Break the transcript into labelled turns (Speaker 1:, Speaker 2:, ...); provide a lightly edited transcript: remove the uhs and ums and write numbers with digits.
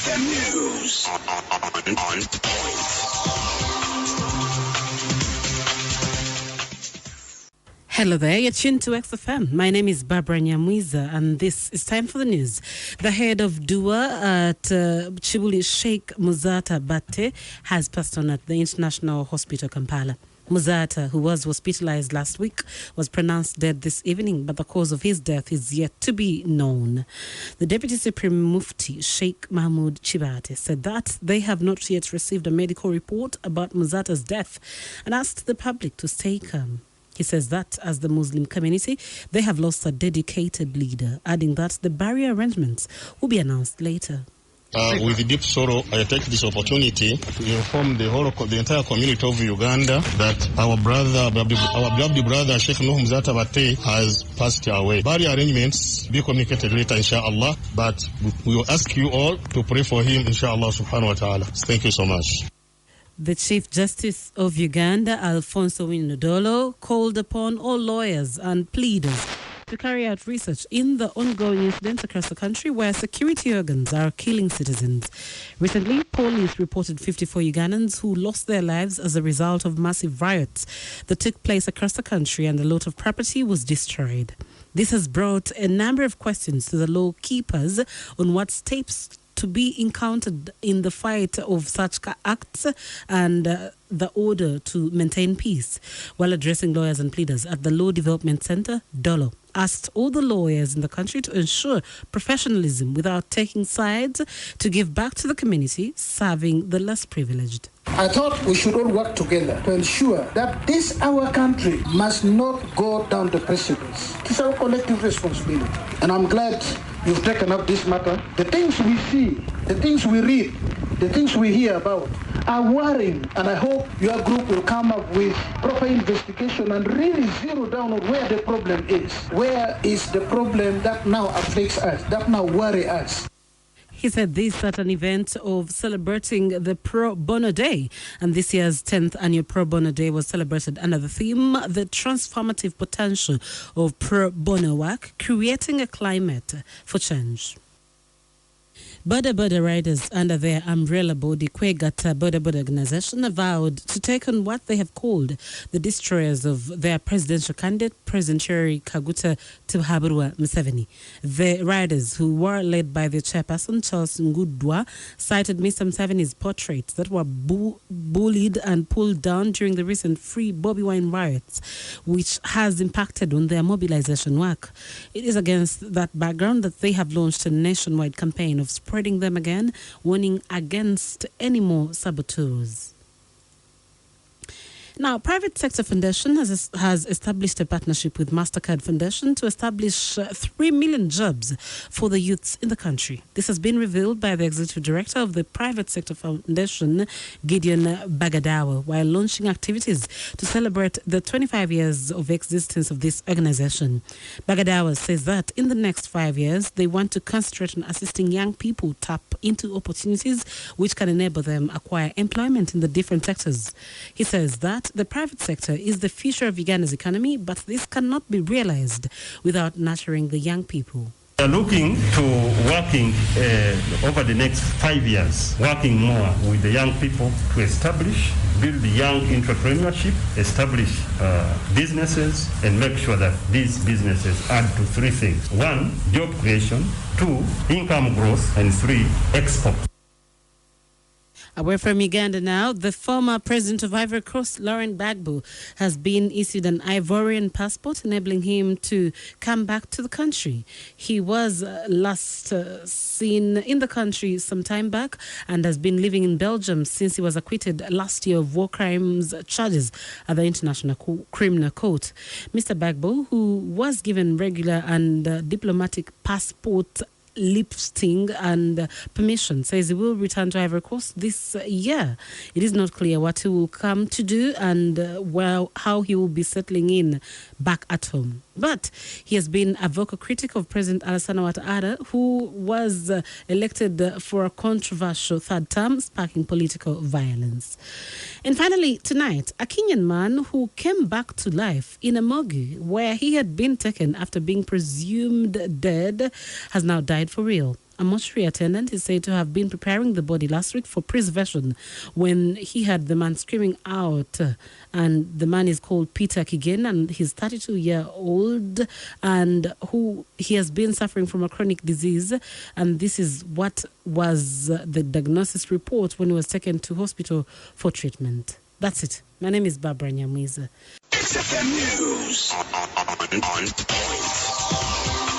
Speaker 1: FM News. On point.
Speaker 2: Hello there, you're tuned to XFM. My name is Barbara Nyamwiza, and this is time for the news. The head of Dua at Chibuli, Sheikh Muzata Batte, has passed on at the International Hospital, Kampala. Muzata, who was hospitalized last week, was pronounced dead this evening, but the cause of his death is yet to be known. The Deputy Supreme Mufti, Sheikh Mahmoud Chibate, said that they have not yet received a medical report about Muzata's death and asked the public to stay calm. He says that as the Muslim community, they have lost a dedicated leader, adding that the barrier arrangements will be announced later.
Speaker 3: With deep sorrow, I take this opportunity to inform the entire community of Uganda that our beloved brother Sheikh Nuh Muzata Batte has passed away. Barrier arrangements be communicated later, inshallah, but we will ask you all to pray for him, inshallah subhanahu wa ta'ala. Thank you so much.
Speaker 2: The Chief Justice of Uganda, Alfonso Winodolo, called upon all lawyers and pleaders to carry out research in the ongoing incidents across the country where security organs are killing citizens. Recently, police reported 54 Ugandans who lost their lives as a result of massive riots that took place across the country, and a lot of property was destroyed. This has brought a number of questions to the law keepers on what steps to be encountered in the fight of such acts and the order to maintain peace. While addressing lawyers and pleaders at the Law Development Center, Dolo asked all the lawyers in the country to ensure professionalism without taking sides, to give back to the community, serving the less privileged.
Speaker 4: I thought we should all work together to ensure that this, our country, must not go down the precipice. It is our collective responsibility. And I'm glad you've taken up this matter. The things we see, the things we read, the things we hear about are worrying, and I hope your group will come up with proper investigation and really zero down on where the problem is. Where is the problem that now afflicts us, that now worry us?
Speaker 2: He said this at an event of celebrating the Pro Bono Day, and this year's 10th annual Pro Bono Day was celebrated under the theme, the transformative potential of pro bono work, creating a climate for change. Border riders under their umbrella body, Kwegata Border organization, vowed to take on what they have called the destroyers of their presidential candidate, President Yoweri Kaguta Museveni. The riders, who were led by the chairperson, Charles Ngudwa, cited Mr. Museveni's portraits that were bullied and pulled down during the recent Free Bobi Wine riots, which has impacted on their mobilization work. It is against that background that they have launched a nationwide campaign of spreading them again, warning against any more saboteurs. Now, Private Sector Foundation has established a partnership with MasterCard Foundation to establish 3 million jobs for the youths in the country. This has been revealed by the Executive Director of the Private Sector Foundation, Gideon Bagadawa, while launching activities to celebrate the 25 years of existence of this organization. Bagadawa says that in the next 5 years, they want to concentrate on assisting young people tap into opportunities which can enable them acquire employment in the different sectors. He says that the private sector is the future of Uganda's economy, but this cannot be realized without nurturing the young people.
Speaker 5: We are looking to working over the next 5 years, working more with the young people to build young entrepreneurship, establish businesses, and make sure that these businesses add to 3 things. 1, job creation. 2, income growth. And 3, export.
Speaker 2: Away from Uganda now, the former president of Ivory Coast, Laurent Gbagbo, has been issued an Ivorian passport, enabling him to come back to the country. He was last seen in the country some time back and has been living in Belgium since he was acquitted last year of war crimes charges at the International Criminal Court. Mr. Gbagbo, who was given regular and diplomatic passport lifting and permission, says he will return to Ivory Coast this year. It is not clear what he will come to do and how he will be settling in back at home. But he has been a vocal critic of President Alassane Ouattara, who was elected for a controversial third term, sparking political violence. And finally, tonight, a Kenyan man who came back to life in a morgue where he had been taken after being presumed dead has now died for real. A mortuary attendant is said to have been preparing the body last week for preservation when he heard the man screaming out. And the man is called Peter Kigen, and he's 32-year-old, and he has been suffering from a chronic disease. And this is what was the diagnosis report when he was taken to hospital for treatment. That's it. My name is Barbara Nyamwiza.
Speaker 1: XFM News on point.